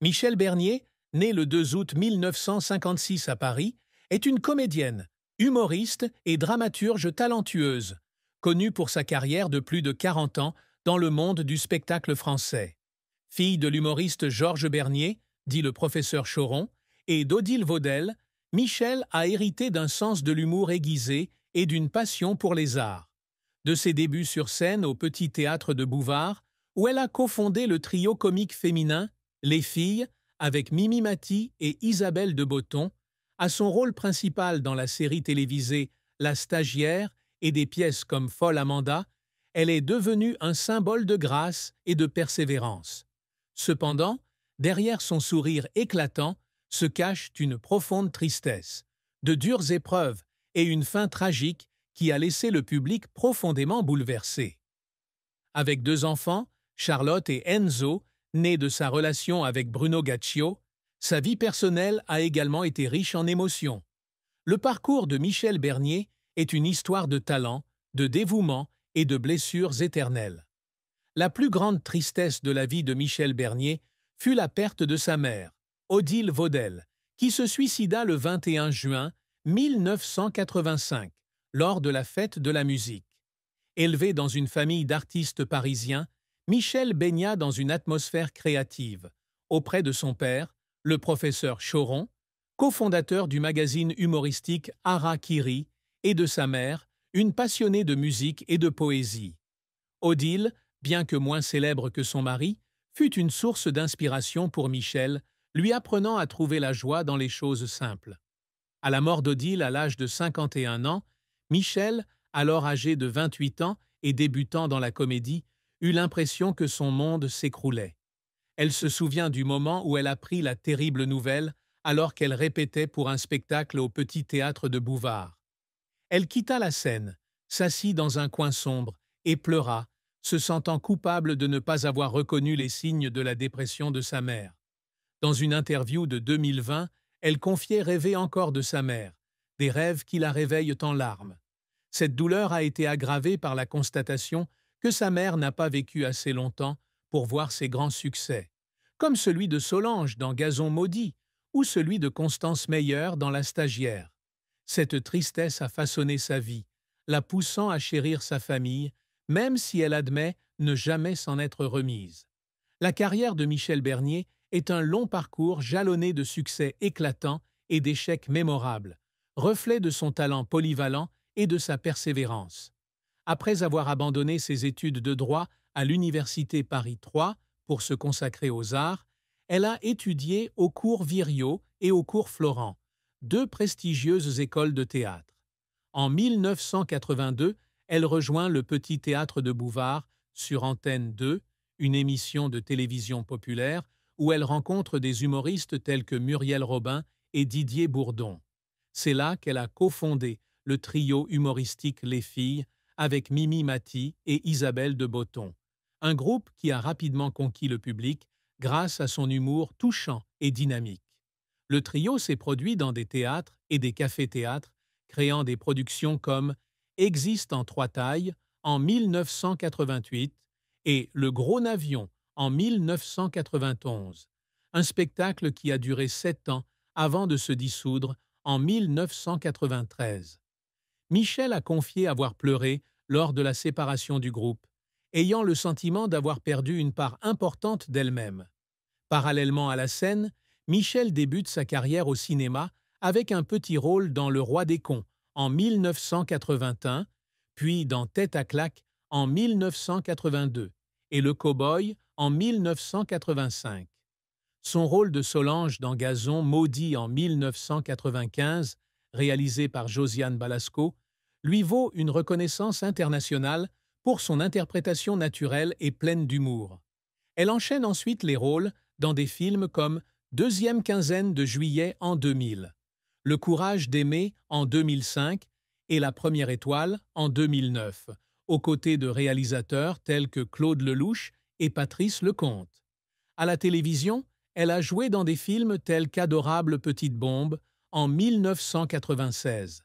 Michel Bernier, née le 2 août 1956 à Paris, est une comédienne, humoriste et dramaturge talentueuse, connue pour sa carrière de plus de 40 ans dans le monde du spectacle français. Fille de l'humoriste Georges Bernier, dit le professeur Choron, et d'Odile Vaudel, Michel a hérité d'un sens de l'humour aiguisé et d'une passion pour les arts. De ses débuts sur scène au Petit Théâtre de Bouvard, où elle a cofondé le trio comique féminin Les Filles, avec Mimi Mati et Isabelle de Botton, à son rôle principal dans la série télévisée La Stagiaire et des pièces comme Folle Amanda, elle est devenue un symbole de grâce et de persévérance. Cependant, derrière son sourire éclatant se cache une profonde tristesse, de dures épreuves et une fin tragique qui a laissé le public profondément bouleversé. Avec 2 enfants, Charlotte et Enzo, nés de sa relation avec Bruno Gaccio, sa vie personnelle a également été riche en émotions. Le parcours de Michel Bernier est une histoire de talent, de dévouement et de blessures éternelles. La plus grande tristesse de la vie de Michel Bernier fut la perte de sa mère, Odile Vaudel, qui se suicida le 21 juin 1985, lors de la fête de la musique. Élevé dans une famille d'artistes parisiens, Michel baigna dans une atmosphère créative, auprès de son père, le professeur Choron, cofondateur du magazine humoristique Hara-Kiri, et de sa mère, une passionnée de musique et de poésie. Odile, bien que moins célèbre que son mari, fut une source d'inspiration pour Michel, lui apprenant à trouver la joie dans les choses simples. À la mort d'Odile à l'âge de 51 ans, Michel, alors âgé de 28 ans et débutant dans la comédie, eut l'impression que son monde s'écroulait. Elle se souvient du moment où elle apprit la terrible nouvelle alors qu'elle répétait pour un spectacle au Petit Théâtre de Bouvard. Elle quitta la scène, s'assit dans un coin sombre et pleura, se sentant coupable de ne pas avoir reconnu les signes de la dépression de sa mère. Dans une interview de 2020, elle confiait rêver encore de sa mère, des rêves qui la réveillent en larmes. Cette douleur a été aggravée par la constatation que sa mère n'a pas vécu assez longtemps pour voir ses grands succès, comme celui de Solange dans Gazon maudit ou celui de Constance Meyer dans La Stagiaire. Cette tristesse a façonné sa vie, la poussant à chérir sa famille, même si elle admet ne jamais s'en être remise. La carrière de Michel Bernier est un long parcours jalonné de succès éclatants et d'échecs mémorables, reflet de son talent polyvalent et de sa persévérance. Après avoir abandonné ses études de droit à l'Université Paris III pour se consacrer aux arts, elle a étudié au cours Viriot et au cours Florent, 2 prestigieuses écoles de théâtre. En 1982, elle rejoint le Petit Théâtre de Bouvard sur Antenne 2, une émission de télévision populaire où elle rencontre des humoristes tels que Muriel Robin et Didier Bourdon. C'est là qu'elle a cofondé le trio humoristique Les Filles avec Mimi Mati et Isabelle de Botton, un groupe qui a rapidement conquis le public grâce à son humour touchant et dynamique. Le trio s'est produit dans des théâtres et des cafés-théâtres, créant des productions comme Existe en 3 tailles en 1988 et Le Gros Navion en 1991, un spectacle qui a duré 7 ans avant de se dissoudre en 1993. Michel a confié avoir pleuré lors de la séparation du groupe, ayant le sentiment d'avoir perdu une part importante d'elle-même. Parallèlement à la scène, Michel débute sa carrière au cinéma avec un petit rôle dans Le Roi des cons en 1981, puis dans Tête à claque en 1982 et Le Cow-boy en 1985. Son rôle de Solange dans Gazon maudit en 1995, réalisé par Josiane Balasco, lui vaut une reconnaissance internationale pour son interprétation naturelle et pleine d'humour. Elle enchaîne ensuite les rôles dans des films comme Deuxième quinzaine de juillet en 2000, Le courage d'aimer en 2005 et La première étoile en 2009, aux côtés de réalisateurs tels que Claude Lelouch et Patrice Lecomte. À la télévision, elle a joué dans des films tels qu'Adorable petite bombe en 1996,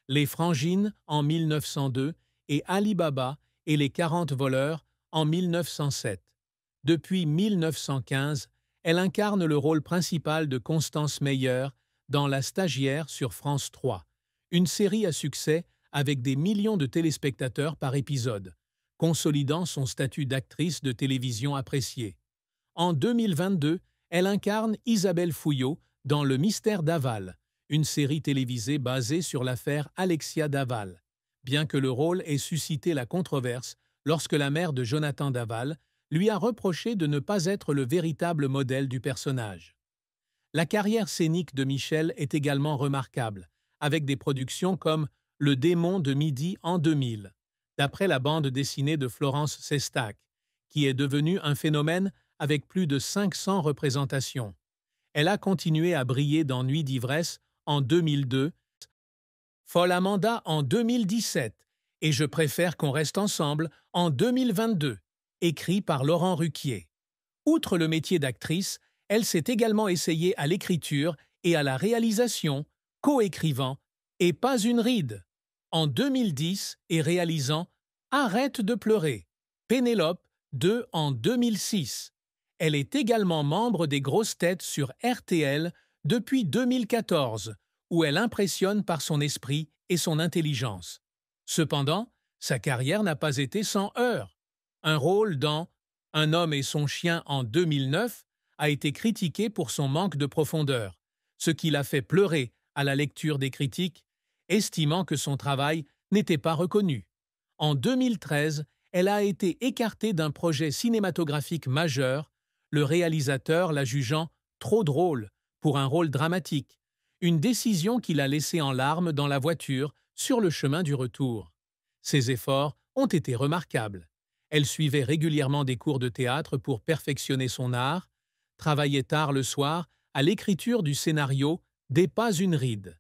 Les Frangines en 1902 et Ali Baba et les 40 voleurs en 1907. Depuis 1915, elle incarne le rôle principal de Constance Meyer dans La Stagiaire sur France 3, une série à succès avec des millions de téléspectateurs par épisode, consolidant son statut d'actrice de télévision appréciée. En 2022, elle incarne Isabelle Fouillot dans Le Mystère d'Aval, une série télévisée basée sur l'affaire Alexia Daval, bien que le rôle ait suscité la controverse lorsque la mère de Jonathan Daval lui a reproché de ne pas être le véritable modèle du personnage. La carrière scénique de Michel est également remarquable, avec des productions comme Le démon de midi en 2000, d'après la bande dessinée de Florence Sestac, qui est devenue un phénomène avec plus de 500 représentations. Elle a continué à briller dans Nuit d'ivresse en 2002, Folle Amanda en 2017 et Je préfère qu'on reste ensemble en 2022, écrit par Laurent Ruquier. Outre le métier d'actrice, elle s'est également essayée à l'écriture et à la réalisation, co-écrivant et Pas une ride en 2010 et réalisant Arrête de pleurer, Pénélope 2 en 2006. Elle est également membre des Grosses Têtes sur RTL depuis 2014, où elle impressionne par son esprit et son intelligence. Cependant, sa carrière n'a pas été sans heurts. Un rôle dans Un homme et son chien en 2009 a été critiqué pour son manque de profondeur, ce qui l'a fait pleurer à la lecture des critiques, estimant que son travail n'était pas reconnu. En 2013, elle a été écartée d'un projet cinématographique majeur, le réalisateur la jugeant trop drôle pour un rôle dramatique, une décision qui l'a laissée en larmes dans la voiture sur le chemin du retour. Ses efforts ont été remarquables. Elle suivait régulièrement des cours de théâtre pour perfectionner son art, travaillait tard le soir à l'écriture du scénario Des Pas une ride,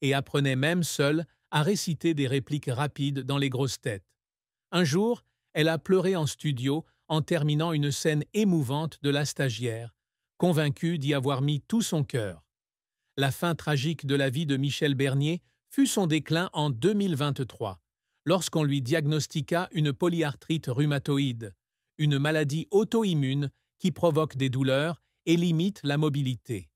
et apprenait même seule à réciter des répliques rapides dans les grosses têtes. Un jour, elle a pleuré en studio en terminant une scène émouvante de La Stagiaire, convaincue d'y avoir mis tout son cœur. La fin tragique de la vie de Michel Bernier fut son déclin en 2023, lorsqu'on lui diagnostiqua une polyarthrite rhumatoïde, une maladie auto-immune qui provoque des douleurs et limite la mobilité.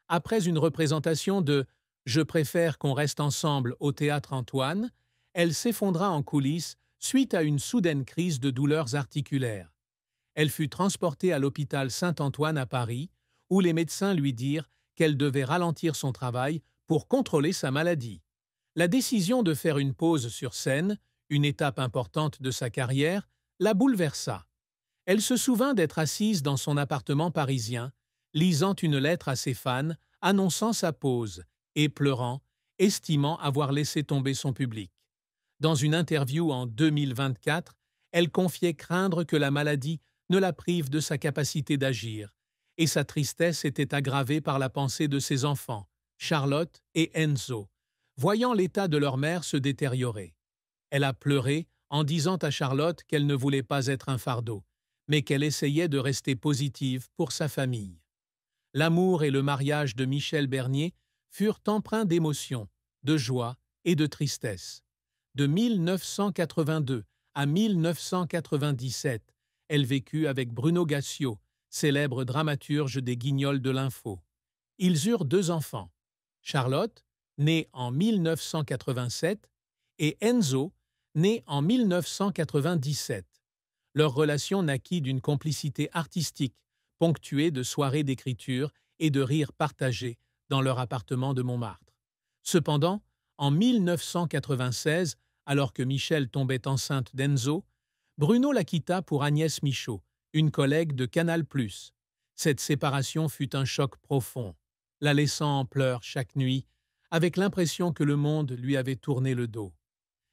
Après une représentation de « Je préfère qu'on reste ensemble » au Théâtre Antoine, elle s'effondra en coulisses suite à une soudaine crise de douleurs articulaires. Elle fut transportée à l'hôpital Saint-Antoine à Paris, où les médecins lui dirent qu'elle devait ralentir son travail pour contrôler sa maladie. La décision de faire une pause sur scène, une étape importante de sa carrière, la bouleversa. Elle se souvint d'être assise dans son appartement parisien, lisant une lettre à ses fans annonçant sa pause et pleurant, estimant avoir laissé tomber son public. Dans une interview en 2024, elle confiait craindre que la maladie ne la prive de sa capacité d'agir, et sa tristesse était aggravée par la pensée de ses enfants, Charlotte et Enzo, voyant l'état de leur mère se détériorer. Elle a pleuré en disant à Charlotte qu'elle ne voulait pas être un fardeau, mais qu'elle essayait de rester positive pour sa famille. L'amour et le mariage de Michel Bernier furent empreints d'émotion, de joie et de tristesse. De 1982 à 1997, elle vécut avec Bruno Gassio, célèbre dramaturge des Guignols de l'Info. Ils eurent 2 enfants, Charlotte, née en 1987, et Enzo, né en 1997. Leur relation naquit d'une complicité artistique, ponctuée de soirées d'écriture et de rires partagés dans leur appartement de Montmartre. Cependant, en 1996, alors que Michel tombait enceinte d'Enzo, Bruno la quitta pour Agnès Michaud, une collègue de Canal+. Cette séparation fut un choc profond, la laissant en pleurs chaque nuit, avec l'impression que le monde lui avait tourné le dos.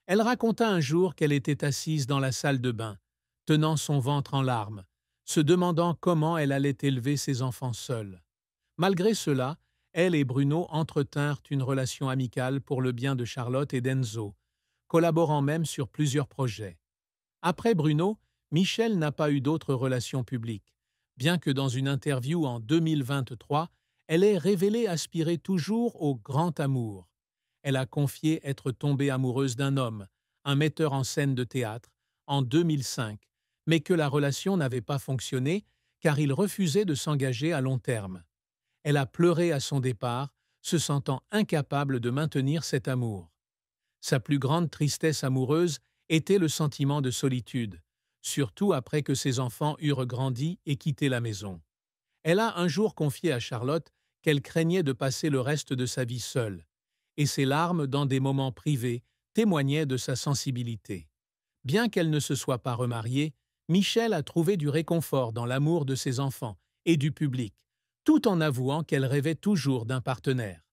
Elle raconta un jour qu'elle était assise dans la salle de bain, tenant son ventre en larmes, se demandant comment elle allait élever ses enfants seuls. Malgré cela, elle et Bruno entretinrent une relation amicale pour le bien de Charlotte et d'Enzo, collaborant même sur plusieurs projets. Après Bruno, Michel n'a pas eu d'autres relations publiques, bien que dans une interview en 2023, elle ait révélé aspirer toujours au grand amour. Elle a confié être tombée amoureuse d'un homme, un metteur en scène de théâtre, en 2005, mais que la relation n'avait pas fonctionné car il refusait de s'engager à long terme. Elle a pleuré à son départ, se sentant incapable de maintenir cet amour. Sa plus grande tristesse amoureuse était le sentiment de solitude, surtout après que ses enfants eurent grandi et quitté la maison. Elle a un jour confié à Charlotte qu'elle craignait de passer le reste de sa vie seule, et ses larmes dans des moments privés témoignaient de sa sensibilité. Bien qu'elle ne se soit pas remariée, Michel a trouvé du réconfort dans l'amour de ses enfants et du public, tout en avouant qu'elle rêvait toujours d'un partenaire.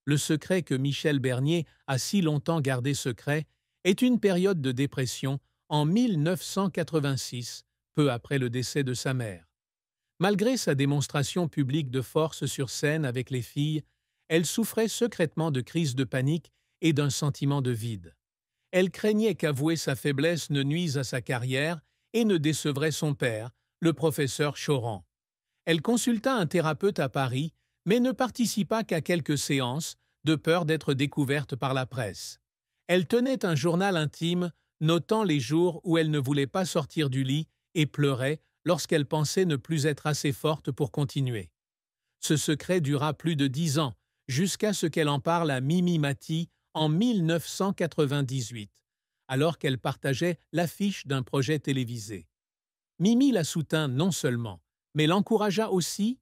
Le secret que Michel Bernier a si longtemps gardé secret est une période de dépression en 1986, peu après le décès de sa mère. Malgré sa démonstration publique de force sur scène avec les filles, elle souffrait secrètement de crises de panique et d'un sentiment de vide. Elle craignait qu'avouer sa faiblesse ne nuise à sa carrière et ne décevrait son père, le professeur Choran. Elle consulta un thérapeute à Paris, mais ne participa qu'à quelques séances, de peur d'être découverte par la presse. Elle tenait un journal intime, notant les jours où elle ne voulait pas sortir du lit et pleurait lorsqu'elle pensait ne plus être assez forte pour continuer. Ce secret dura plus de 10 ans, jusqu'à ce qu'elle en parle à Mimi Mati en 1998, alors qu'elle partageait l'affiche d'un projet télévisé. Mimi la soutint non seulement, mais l'encouragea aussi